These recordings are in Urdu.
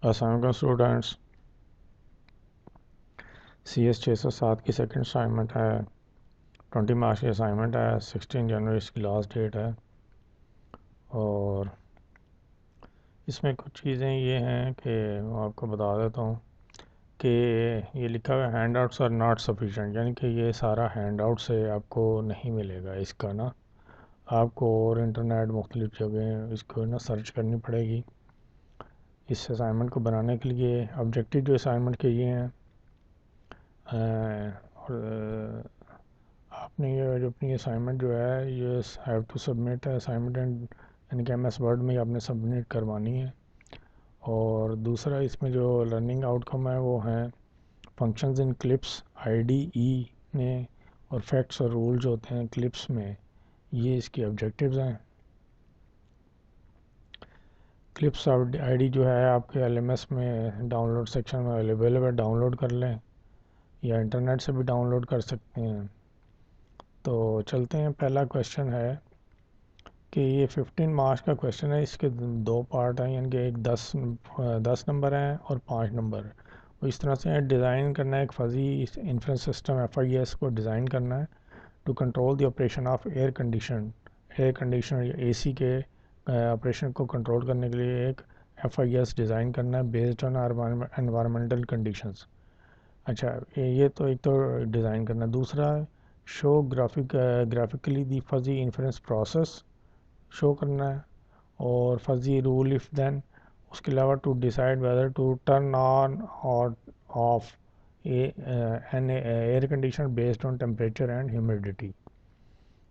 السلام علیکم اسٹوڈینٹس. CS 607 کی سیکنڈ اسائنمنٹ ہے. 20 مارچ کی اسائنمنٹ ہے. 16 جنوری اس کی لاسٹ ڈیٹ ہے. اور اس میں کچھ چیزیں یہ ہیں کہ میں آپ کو بتا دیتا ہوں کہ یہ لکھا ہوا handouts are not sufficient, یعنی کہ یہ سارا ہینڈ آؤٹ سے آپ کو نہیں ملے گا. اس کا نا آپ کو اور انٹرنیٹ مختلف جگہیں اس کو نا سرچ کرنی پڑے گی. اس اسائنمنٹ کو بنانے کے لیے آبجیکٹیو جو اسائنمنٹ کے یہ ہیں، اور آپ نے یہ جو اپنی اسائنمنٹ جو ہے یہ ہیو ٹو سبمٹ اسائنمنٹ یعنی کہ MS ورڈ میں ہی آپ نے سبمٹ کروانی ہے. اور دوسرا اس میں جو لرننگ آؤٹ کم ہے وہ ہیں فنکشنز ان کلپس IDE نے، اور فیکٹس اور رول جو ہوتے ہیں کلپس میں، یہ اس کی آبجیکٹیوز ہیں. کلپس ID جو ہے آپ کے LMS میں ڈاؤن لوڈ سیکشن میں اویلیبل ہے، ڈاؤن لوڈ کر لیں یا انٹرنیٹ سے بھی ڈاؤن لوڈ کر سکتے ہیں. تو چلتے ہیں. پہلا کویشچن ہے کہ یہ 15 مارچ کا کویشچن ہے. اس کے دو پارٹ ہیں، یعنی کہ ایک 10 نمبر ہیں اور 5 نمبر. وہ اس طرح سے ڈیزائن کرنا ہے ایک فزی انفرنس سسٹم FIS کو ڈیزائن کرنا ہے to control the operation of air conditioner یا AC کے آپریشن کو کنٹرول کرنے کے لیے ایک FIS ڈیزائن کرنا ہے بیسڈ آن انوائرمنٹل کنڈیشنز. اچھا، یہ تو ایک تو ڈیزائن کرنا. دوسرا show graphically the fuzzy inference process show کرنا ہے، اور فزی رول اف دین. اس کے علاوہ to decide whether to turn on اور off an air conditioner based on temperature and humidity.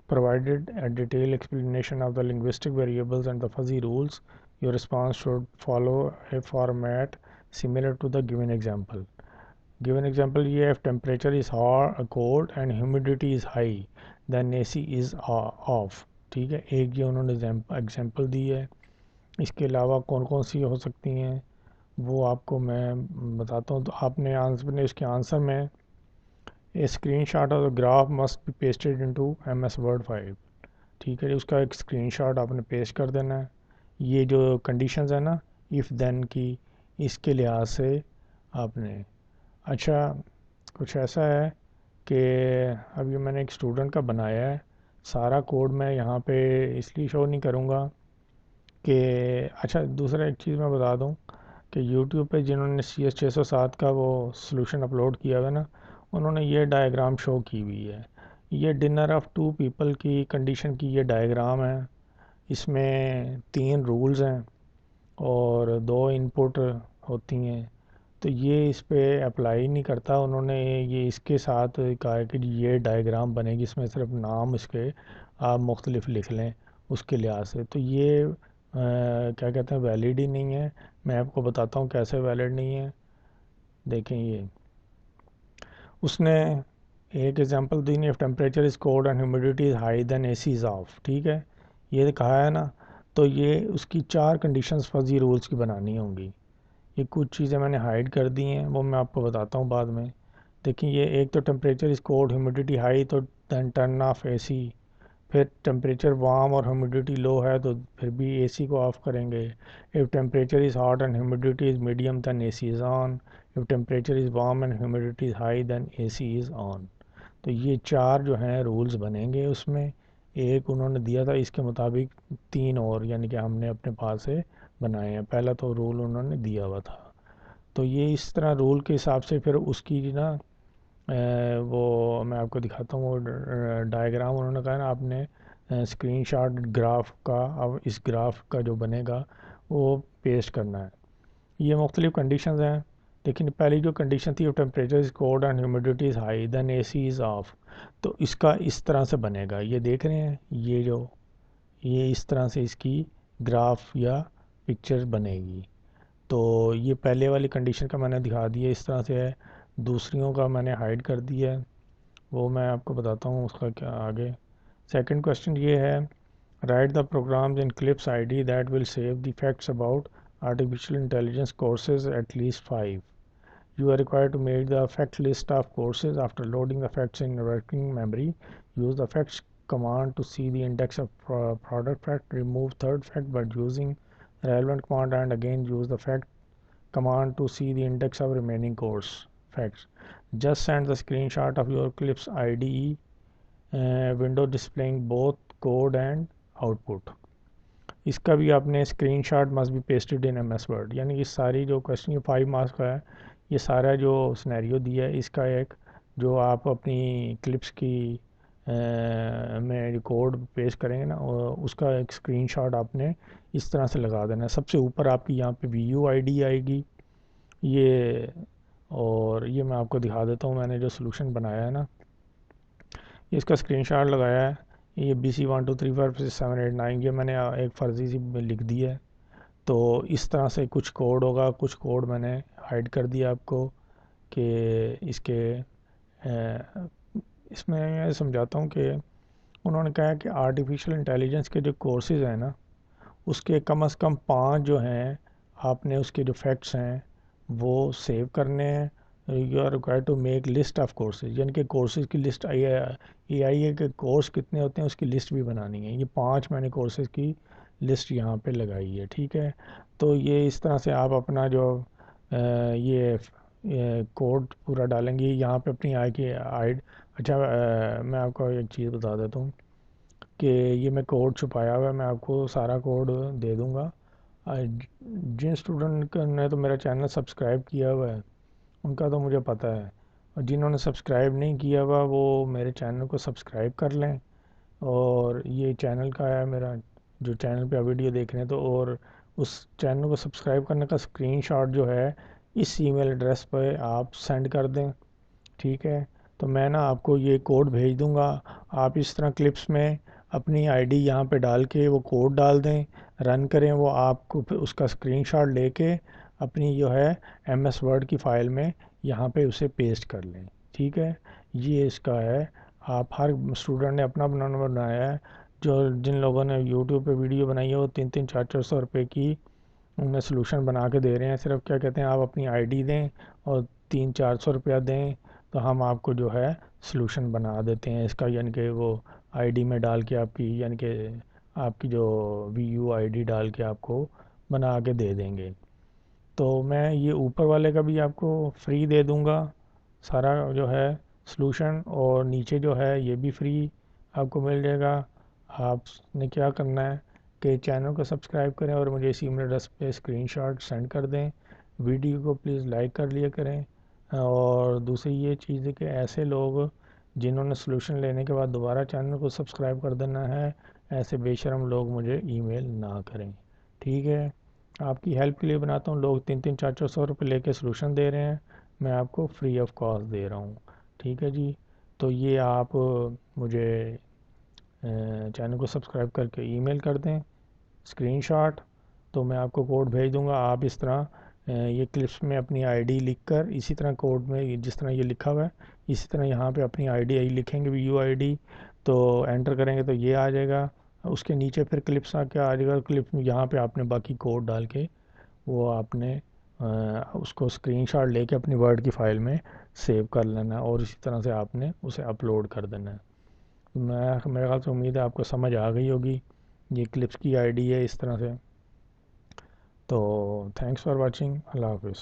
Provided a detailed explanation of the linguistic variables and the fuzzy rules, your response should follow a format similar to the given example. Given example یہ ہے: if temperature is cold and humidity is high then AC is off. ٹھیک ہے، ایک یہ انہوں نے ایگزامپل دی ہے. اس کے علاوہ کون کون سی ہو سکتی ہیں وہ آپ کو میں بتاتا ہوں. تو آپ نے اس کے آنسر میں screenshot of the graph must be pasted into MS Word file. ٹھیک ہے، اس کا ایک اسکرین شاٹ آپ نے پیسٹ کر دینا ہے. یہ جو کنڈیشنز ہیں نا ایف دین کی، اس کے لحاظ سے آپ نے. اچھا، کچھ ایسا ہے کہ اب یہ میں نے ایک اسٹوڈنٹ کا بنایا ہے. سارا کوڈ میں یہاں پہ اس لیے شو نہیں کروں گا کہ اچھا دوسرا ایک چیز میں بتا دوں کہ یوٹیوب پہ جنہوں نے CS 607 کا وہ سلوشن اپلوڈ کیا ہوا ہے نا، انہوں نے یہ ڈائیگرام شو کی ہوئی ہے. یہ ڈنر آف 2 پیپل کی کنڈیشن کی یہ ڈائیگرام ہے. اس میں 3 رولز ہیں اور 2 ان پٹ ہوتی ہیں. تو یہ اس پہ اپلائی نہیں کرتا. انہوں نے یہ اس کے ساتھ کہا ہے کہ یہ ڈائیگرام بنے گی، اس میں صرف نام اس کے آپ مختلف لکھ لیں اس کے لحاظ سے. تو یہ کیا کہتے ہیں، ویلڈ ہی نہیں ہے. میں آپ کو بتاتا ہوں کیسے ویلڈ نہیں ہے. دیکھیں، یہ اس نے ایک ایگزامپل دی نہیں: temperature is cold and humidity is high then AC is off. ٹھیک ہے، یہ کہا ہے نا. تو یہ اس کی 4 کنڈیشنز فزی رولز کی بنانی ہوں گی. یہ کچھ چیزیں میں نے ہائیڈ کر دی ہیں، وہ میں آپ کو بتاتا ہوں بعد میں. دیکھیں، یہ ایک تو temperature is cold humidity high تو دین ٹرن آف AC. پھر ٹیمپریچر وارم اور ہیومیڈیٹی لو ہے تو پھر بھی AC کو آف کریں گے. if temperature is hot and humidity is medium then AC is on. if temperature is warm and humidity is high then AC is on. تو یہ 4 جو ہیں رولز بنیں گے. اس میں ایک انہوں نے دیا تھا، اس کے مطابق 3 اور یعنی کہ ہم نے اپنے پاس سے بنائے ہیں. پہلا تو رول انہوں نے دیا ہوا تھا. تو یہ اس طرح رول کے حساب سے پھر اس کی نا وہ میں آپ کو دکھاتا ہوں. وہ ڈائیگرام انہوں نے کہا نا آپ نے اسکرین شاٹ گراف کا، اب اس گراف کا جو بنے گا وہ پیسٹ کرنا ہے. یہ مختلف کنڈیشنز ہیں. لیکن پہلی جو کنڈیشن تھی، temperature is cold and humidity is high then AC is off. تو اس کا اس طرح سے بنے گا. یہ دیکھ رہے ہیں، یہ اس طرح سے اس کی گراف یا پکچر بنے گی. تو یہ پہلے والی کنڈیشن کا میں نے دکھا دیا اس طرح سے ہے. دوسریوں کا میں نے ہائیڈ کر دیا ہے، وہ میں آپ کو بتاتا ہوں اس کا کیا آگے. سیکنڈ کویشچن یہ ہے: write the programs in CLIPS ID that will save the facts about artificial intelligence courses at least 5. You are required to make the fact list of courses. After loading the facts in working memory, use the facts command to see the index of product fact. Remove third fact by using relevant command and again use the fact command to see the index of remaining course facts. Just send the screenshot of your Eclipse IDE window displaying both code and output. اس کا بھی آپ نے screenshot must be pasted in M S Word. یعنی یہ ساری جو کویشچن یہ 5 مارکس کا ہے، یہ سارا جو سنیریو دیا ہے اس کا ایک جو آپ اپنی کلپس کی میں جو کوڈ پیش کریں گے نا اس کا ایک اسکرین شاٹ آپ نے اس طرح سے لگا دینا ہے. سب سے اوپر آپ کی یہاں پہ وی یو آئی ڈی آئے گی یہ، اور یہ میں آپ کو دکھا دیتا ہوں. میں نے جو سلوشن بنایا ہے نا اس کا اسکرین شاٹ لگایا ہے. یہ BC12345678 یہ میں نے ایک فرضی سی لکھ دی ہے. تو اس طرح سے کچھ کوڈ ہوگا، کچھ کوڈ میں نے ہائڈ کر دیا آپ کو کہ اس کے اس میں سمجھاتا ہوں کہ انہوں نے کہا کہ آرٹیفیشل انٹیلیجنس کے جو کورسز ہیں نا اس کے کم از کم 5 جو ہیں آپ نے اس کے جو فیکٹس ہیں وہ سیو کرنے ہیں. You are require to make list of courses, یعنی کہ کورسز کی لسٹ آئی ہے کہ کورس کتنے ہوتے ہیں اس کی لسٹ بھی بنانی ہے. یہ 5 میں نے کورسز کی لسٹ یہاں پہ لگائی ہے. ٹھیک ہے، تو یہ اس طرح سے آپ اپنا جو یہ کوڈ پورا ڈالیں گے یہاں پہ اپنی اچھا میں آپ کو ایک چیز بتا دیتا ہوں کہ یہ میں کوڈ چھپایا ہوا ہے، میں آپ کو سارا کوڈ دے دوں گا. جن اسٹوڈنٹ نے تو میرا چینل سبسکرائب کیا ہوا ہے ان کا تو مجھے پتہ ہے، اور جنہوں نے سبسکرائب نہیں کیا ہوا وہ میرے چینل کو سبسکرائب کر لیں. اور یہ چینل کا ہے میرا جو چینل پہ ویڈیو دیکھ رہے ہیں تو، اور اس چینل کو سبسکرائب کرنے کا اسکرین شاٹ جو ہے اس ای میل ایڈریس پہ آپ سینڈ کر دیں. ٹھیک ہے، تو میں نا آپ کو یہ کوڈ بھیج دوں گا. آپ اس طرح کلپس میں اپنی آئی ڈی یہاں پہ ڈال کے وہ کوڈ ڈال دیں، رن کریں، وہ آپ کو پھر اس کا اسکرین شاٹ لے کے اپنی جو ہے ایم ایس ورڈ کی فائل میں یہاں پہ اسے پیسٹ کر لیں. ٹھیک ہے، یہ اس کا ہے. آپ ہر اسٹوڈنٹ نے اپنا بنایا ہے. جن لوگوں نے یوٹیوب پہ ویڈیو بنائی ہے وہ 300-400 روپے کی انہیں سلوشن بنا کے دے رہے ہیں. صرف کیا کہتے ہیں آپ اپنی آئی ڈی دیں اور 300-400 روپیہ دیں تو ہم آپ کو جو ہے سلوشن بنا دیتے ہیں اس کا. یعنی کہ وہ آئی ڈی میں ڈال کے آپ کی، یعنی کہ آپ کی جو وی یو آئی ڈی ڈال کے آپ کو بنا کے دے دیں گے. تو میں یہ اوپر والے کا بھی آپ کو فری دے دوں گا سارا جو ہے سلوشن، اور نیچے جو ہے یہ بھی فری آپ کو مل جائے گا. آپ نے کیا کرنا ہے کہ چینل کو سبسکرائب کریں اور مجھے اسی ایمیل ایڈریس پہ اسکرین شاٹ سینڈ کر دیں. ویڈیو کو پلیز لائک کر لیا کریں. اور دوسری یہ چیز ہے کہ ایسے لوگ جنہوں نے سلوشن لینے کے بعد دوبارہ چینل کو سبسکرائب کر دینا ہے، ایسے بے شرم لوگ مجھے ای میل نہ کریں. ٹھیک ہے، آپ کی ہیلپ کے لیے بناتا ہوں. لوگ 300-400 روپے لے کے سلوشن دے رہے ہیں، میں آپ کو فری آف کاسٹ دے رہا ہوں. ٹھیک ہے جی، تو یہ آپ مجھے چینل کو سبسکرائب کر کے ای میل کر دیں اسکرین شاٹ، تو میں آپ کو کوڈ بھیج دوں گا. آپ اس طرح یہ کلپس میں اپنی آئی ڈی لکھ کر اسی طرح کوڈ میں جس طرح یہ لکھا ہوا ہے اسی طرح یہاں پہ اپنی آئی ڈی لکھیں گے، وی یو آئی ڈی، تو انٹر کریں گے تو یہ آ جائے گا. اس کے نیچے پھر کلپس آ کے آ جائے گا. کلپ یہاں پہ آپ نے باقی کوڈ ڈال کے وہ آپ نے اس کو اسکرین شاٹ لے کے اپنی ورڈ کی فائل میں سیو کر لینا ہے، اور اسی طرح سے آپ نے اسے اپلوڈ کر دینا ہے. میرے خیال سے امید ہے آپ کو سمجھ آ گئی ہوگی. یہ کلپس کی آئی ڈی ہے اس طرح سے. تو تھینکس فار واچنگ. اللہ حافظ.